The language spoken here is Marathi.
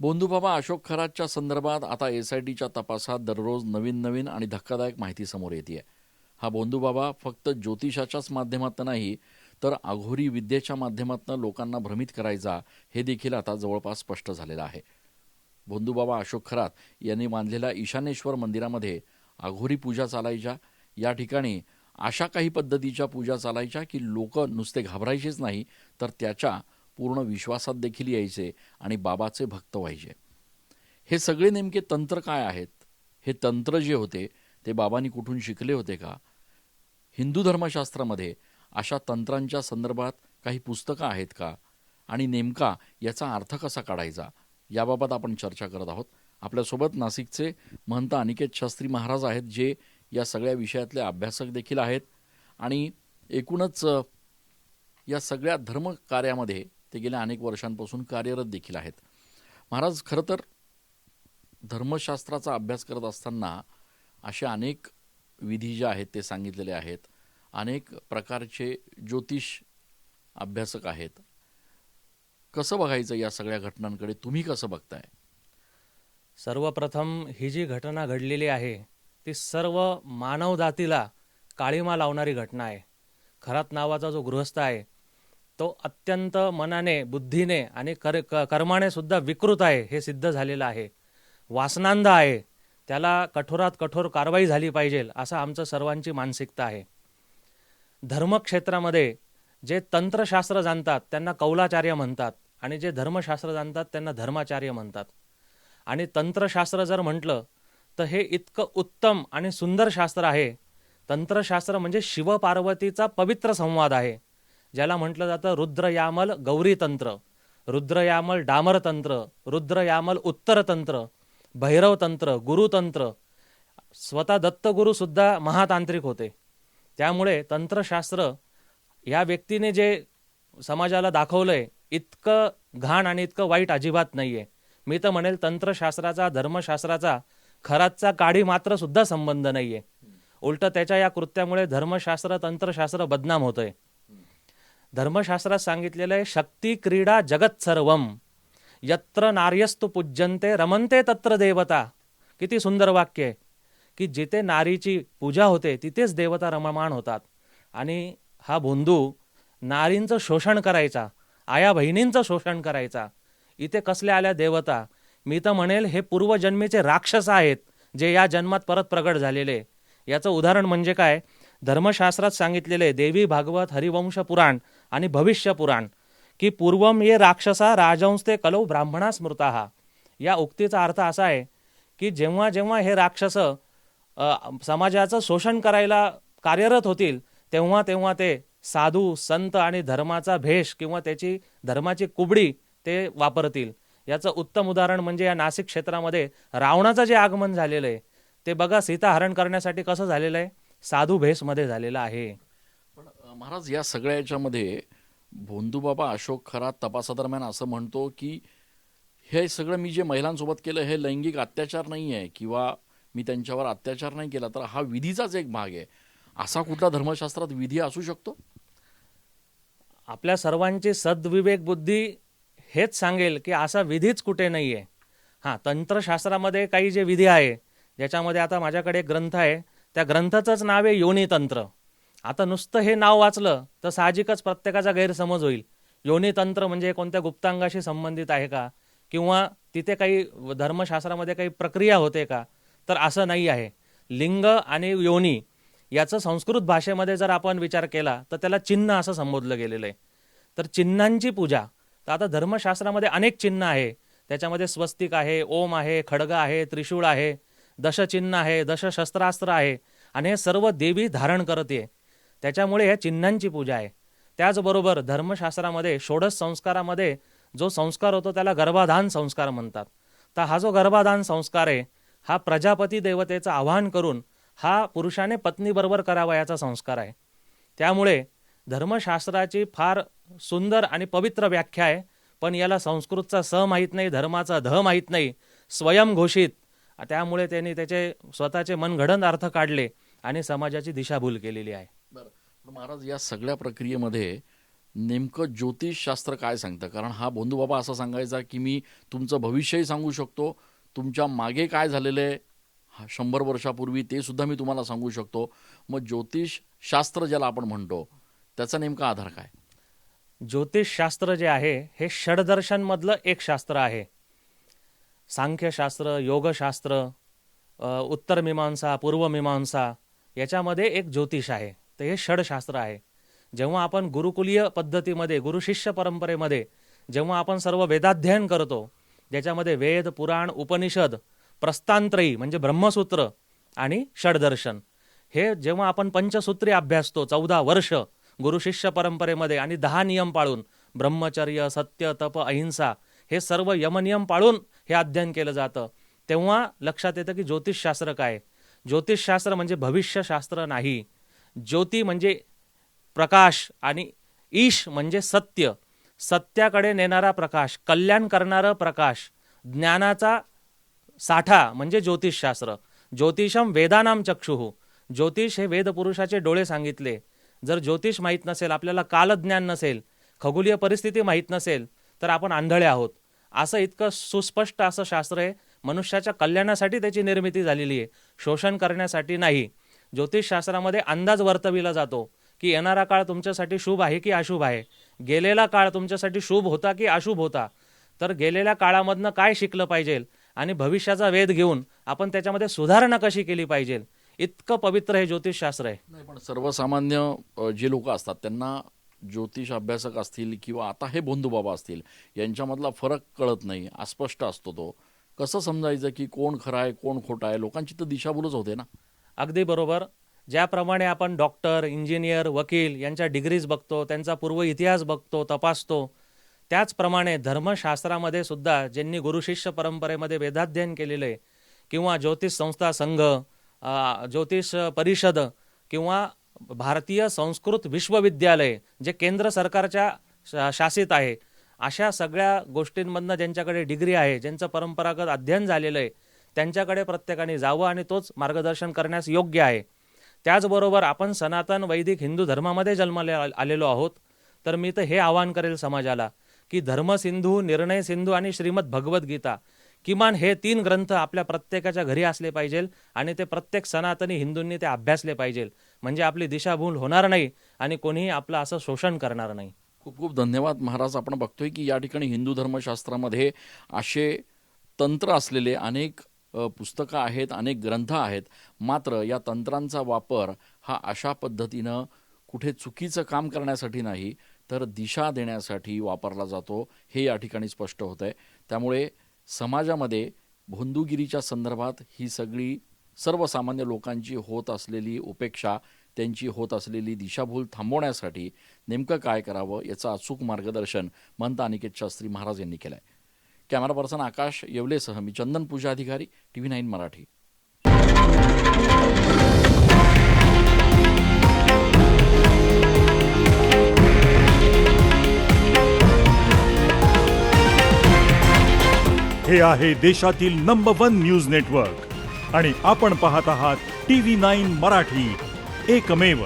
बोंधूबाबा अशोक खरातच्या संदर्भात आता SITच्या तपासात दररोज नवीन आणि धक्कादायक माहिती समोर येते. हा बोंधूबाबा फक्त ज्योतिषाच्याच माध्यमातून नाही, तर अघोरी विद्येच्या माध्यमातून लोकांना भ्रमित करायचा हे देखील आता जवळपास स्पष्ट झालेलं आहे. बोंधूबाबा अशोक खरात यांनी बांधलेल्या ईशानेश्वर मंदिरामध्ये अघोरी पूजा चालायच्या. या ठिकाणी अशा काही पद्धतीच्या पूजा चालायच्या की लोक नुसते घाबरायचेच नाही, तर त्याच्या पूर्ण विश्वासात देखील यायचे आणि बाबाचे भक्त व्हायचे. हे सगळे नेमके तंत्र काय आहेत? हे तंत्र जे होते ते बाबांनी कुठून शिकले होते का? हिंदू धर्मशास्त्रामध्ये अशा तंत्रांच्या संदर्भात काही पुस्तकं आहेत का? आणि नेमका याचा अर्थ कसा काढायचा, याबाबत आपण चर्चा करत आहोत. आपल्यासोबत नाशिकचे महंत अनिकेत शास्त्री महाराज आहेत, जे या सगळ्या विषयातले अभ्यासक देखील आहेत आणि एकूणच या सगळ्या धर्मकार्यामध्ये ते गेल्या अनेक वर्षांपासून कार्यरत देखील आहेत. महाराज, खरं तर धर्मशास्त्राचा अभ्यास करत असताना असे अनेक विधी जे आहेत ते सांगितलेले आहेत. अनेक प्रकारचे ज्योतिष अभ्यासक आहेत. कसं बघायचं या सगळ्या घटनांकडे? तुम्ही कसं बघताय? सर्वप्रथम ही जी घटना घडलेली आहे ती सर्व मानवजातीला काळीमा लावणारी घटना आहे. खरात नावाचा जो गृहस्थ आहे तो अत्यंत मनाने, बुद्धीने आणि कर्माने सुद्धा विकृत आहे हे सिद्ध झालेलं आहे. वासनांध आहे, त्याला कठोरात कठोर कारवाई झाली पाहिजे असं आमचं सर्वांची मानसिकता आहे. धर्मक्षेत्रामध्ये जे तंत्रशास्त्र जाणतात त्यांना कौलाचार्य म्हणतात आणि जे धर्मशास्त्र जाणतात त्यांना धर्माचार्य म्हणतात. आणि तंत्रशास्त्र जर म्हटलं तर हे इतकं उत्तम आणि सुंदर शास्त्र आहे. तंत्रशास्त्र म्हणजे शिवपार्वतीचा पवित्र संवाद आहे, ज्याला म्हटलं जातं रुद्रयामल गौरी तंत्र, रुद्रयामल डामर तंत्र, रुद्रयामल उत्तर तंत्र, भैरव तंत्र, गुरुतंत्र. स्वतः दत्तगुरु सुद्धा महातांत्रिक होते. त्यामुळे तंत्रशास्त्र या व्यक्तीने जे समाजाला दाखवलंय इतकं घाण आणि इतकं वाईट अजिबात नाहीये. मी तर म्हणेल तंत्रशास्त्राचा धर्मशास्त्राचा खरातचा काडी मात्र सुद्धा संबंध नाहीये. उलट त्याच्या या कृत्यामुळे धर्मशास्त्र तंत्रशास्त्र बदनाम होतंय. धर्मशास्त्रात सांगितलेलं आहे, शक्ती क्रीडा जगत सर्वम यत्र नार्यस्तु पूज्यन्ते रमन्ते तत्र देवता. किती सुंदर वाक्य आहे की जिथे नारीची पूजा होते तिथेच देवता रममाण होतात. आणि हा बोंधू नारींचं शोषण करायचा, आया बहिणींचं शोषण करायचा. इथे कसल्या आल्या देवता? मी तर म्हणेल हे पूर्वजन्मीचे राक्षस आहेत जे या जन्मात परत प्रगट झालेले. याचं उदाहरण म्हणजे काय? धर्मशास्त्रात सांगितलेले देवी भागवत, हरिवंश पुराण आणि भविष्य पुराण की पूर्वम ये राक्षसा राजंस्ते कलौ ब्राह्मणा स्मृताः. या उक्तीचा अर्थ असा आहे की जेव्हा जेव्हा हे राक्षस समाजाचं शोषण करायला कार्यरत होतील तेव्हा तेव्हा ते साधू संत आणि धर्माचा भेष किंवा त्याची धर्माची कुबडी ते वापरतील. याचं उत्तम उदाहरण म्हणजे या नाशिक क्षेत्रामध्ये रावणाचं जे आगमन झालेलं आहे ते बघा, सीता हरण करण्यासाठी कसं झालेलं आहे, साधू भेषमध्ये झालेलं आहे. पण महाराज, या सगळ्या याच्यामध्ये बोंधूबाबा अशोक खरात तपासादरम्यान असं म्हणतो की हे सगळं मी जे महिलांसोबत केलं हे लैंगिक अत्याचार नाही आहे किंवा मी त्यांच्यावर अत्याचार नाही केला, तर हा विधीचाच एक भाग आहे. असा कुठला धर्मशास्त्रात विधी असू शकतो? आपल्या सर्वांची सद्विवेक बुद्धी हेच सांगेल की असा विधीच कुठे नाही आहे. हां, तंत्रशास्त्रामध्ये काही जे विधी आहे ज्याच्यामध्ये आता माझ्याकडे एक ग्रंथ आहे, त्या ग्रंथाचंच नाव आहे योनितंत्र. आता नुसतं हे नाव वाचलं तर साहजिकच प्रत्येकाचा गैरसमज होईल. योनितंत्र म्हणजे कोणत्या गुप्तांगाशी संबंधित आहे का, किंवा तिथे काही धर्मशास्त्रामध्ये काही प्रक्रिया होते का? तर असं नाही आहे. लिंग आणि योनी याचं संस्कृत भाषेमध्ये जर आपण विचार केला तर त्याला चिन्ह असं संबोधलं गेलेलं आहे. तर चिन्हांची पूजा, तर आता धर्मशास्त्रामध्ये अनेक चिन्ह आहे. त्याच्यामध्ये स्वस्तिक आहे, ओम आहे, खड्ग आहे, त्रिशूळ आहे, दशचिन्ह आहे, दशशस्त्रास्त्र आहे आणि हे सर्व देवी धारण करते. त्याच्यामुळे ह्या चिन्हांची पूजा आहे. त्याचबरोबर धर्मशास्त्रामध्ये षोडश संस्कारामध्ये जो संस्कार होतो त्याला गर्भाधान संस्कार म्हणतात. तर हा जो गर्भाधान संस्कार आहे हा प्रजापती देवतेचं आवाहन करून हा पुरुषाने पत्नीबरोबर करावा याचा संस्कार आहे. त्यामुळे धर्मशास्त्राची फार सुंदर आणि पवित्र व्याख्या आहे. पण याला संस्कृतचा स माहीत नाही, धर्माचा ध माहीत नाही, स्वयंघोषित. त्यामुळे त्यांनी त्याचे स्वतःचे मनगढंत अर्थ काढले आणि समाजाची दिशाभूल केलेली आहे. बरं, पण महाराज, या सगळ्या प्रक्रियेमध्ये नेमकं ज्योतिषशास्त्र काय सांगतं? कारण हा भोंदूबाबा असा सांगायचा की मी तुमचं भविष्यही सांगू शकतो, तुमच्या मागे काय झालेलं आहे 100 वर्षापूर्वी ते सुद्धा मी तुम्हाला सांगू शकतो. मग ज्योतिषशास्त्र ज्याला आपण म्हणतो त्याचा नेमका आधार काय? ज्योतिषशास्त्र जे आहे हे षडदर्शनमधलं एक शास्त्र आहे. सांख्यशास्त्र, योगशास्त्र, उत्तरमीमांसा, पूर्वमीमांसा याच्यामध्ये एक ज्योतिष आहे. तर हे षडशास्त्र आहे. जेव्हा आपण गुरुकुलीय पद्धतीमध्ये, गुरुशिष्य परंपरेमध्ये जेव्हा आपण सर्व वेदाध्ययन करतो, ज्याच्यामध्ये वेद, पुराण, उपनिषद, प्रस्तांत्रयी म्हणजे ब्रह्मसूत्र आणि षडदर्शन, हे जेव्हा आपण पंचसूत्री अभ्यासतो 14 वर्ष गुरुशिष्य परंपरेमध्ये आणि 10 नियम पाळून, ब्रह्मचर्य, सत्य, तप, अहिंसा हे सर्व यमनियम पाळून हे अध्ययन केलं जातं, तेव्हा लक्षात येतं की ज्योतिषशास्त्र काय. ज्योतिषशास्त्र म्हणजे भविष्यशास्त्र नाही. ज्योती म्हणजे प्रकाश आणि ईश म्हणजे सत्य, सत्याकडे नेणारा प्रकाश, कल्याण करणारं प्रकाश, ज्ञानाचा साठा म्हणजे ज्योतिषशास्त्र. ज्योतिषम वेदानाम चक्षुः, ज्योतिष हे वेदपुरुषाचे डोळे सांगितले. जर ज्योतिष माहीत नसेल, आपल्याला कालज्ञान नसेल, खगोलीय परिस्थिती माहीत नसेल, तर आपण आंधळे आहोत. असं इतकं सुस्पष्ट असं शास्त्र आहे. मनुष्याच्या कल्याणासाठी त्याची निर्मिती झालेली आहे, शोषण करण्यासाठी नाही. ज्योतिषशास्त्रामध्ये अंदाज वर्तविला जातो की येणारा काळ तुमच्यासाठी शुभ आहे की अशुभ आहे, गेलेला काळ तुमच्यासाठी शुभ होता की अशुभ होता, तर गेलेल्या काळामधनं काय शिकलं पाहिजे आणि भविष्याचा वेध घेऊन आपण त्याच्यामध्ये सुधारणा कशी केली पाहिजे, इतकं पवित्र हे ज्योतिषशास्त्र आहे. नाही, पण सर्वसामान्य जे लोक असतात त्यांना ज्योतिष अभ्यासक असतील किंवा आता हे भोंदूबाबा असतील यांच्यामधला फरक कळत नाही, अस्पष्ट असतो. तो कसं समजायचं की कोण खरं आहे कोण खोटं आहे? लोकांची तर दिशाभूलच होते ना. अगदी बरोबर. ज्याप्रमाणे आपण डॉक्टर, इंजिनियर, वकील यांच्या डिग्रीज बघतो, त्यांचा पूर्व इतिहास बघतो, तपासतो, त्याचप्रमाणे धर्मशास्त्रामध्ये सुद्धा ज्यांनी गुरुशिष्य परंपरेमध्ये वेदाध्ययन केलेलं आहे किंवा ज्योतिष संस्था संघ, ज्योतिष परिषद किंवा भारतीय संस्कृत विश्वविद्यालय जे केंद्र सरकारच्या शासित आहे, अशा सगळ्या गोष्टींमधनं ज्यांच्याकडे डिग्री आहे, ज्यांचं परंपरागत अध्ययन झालेलं आहे, त्यांच्याकडे प्रत्येकाने जावं आणि तोच मार्गदर्शन करण्यास योग्य आहे. त्याचबरोबर आपण सनातन वैदिक हिंदू धर्मामध्ये जन्माला आलेलो आहोत, तर मी तर हे आवाहन करेल समाजाला की धर्मसिंधू, निर्णय सिंधू आणि श्रीमद भगवद्गीता किमान हे 3 ग्रंथ आपल्या प्रत्येकाच्या घरी असले पाहिजे आणि ते प्रत्येक सनातनी हिंदूंनी ते अभ्यासले पाहिजे. म्हणजे आपली दिशाभूल होणार नाही आणि कोणीही आपलं असं शोषण करणार नाही. खूप खूप धन्यवाद महाराज. आपण बघतोय की या ठिकाणी हिंदू धर्मशास्त्रामध्ये असे तंत्र असलेले अनेक पुस्तकं आहेत, अनेक ग्रंथ आहेत. मात्र या तंत्रांचा वापर हा अशा पद्धतीनं कुठे चुकीचं काम करण्यासाठी नाही, तर दिशा देण्यासाठी वापरला जातो, हे या ठिकाणी स्पष्ट होत आहे. त्यामुळे समाजामध्ये भोंदूगिरीच्या संदर्भात ही सगळी सर्वसामान्य लोकांची होत असलेली उपेक्षा, त्यांची होत असलेली दिशाभूल थांबवण्यासाठी नेमकं काय करावं याचं अचूक मार्गदर्शन महंत अनिकेत शास्त्री महाराज यांनी केलं आहे. कॅमेरा पर्सन आकाश येवलेसह मी चंदन पूजा अधिकारी, TV9 मराठी. हे आहे देशातील नंबर 1 न्यूज नेटवर्क आणि आपण पाहत आहात TV9 मराठी, एकमेव.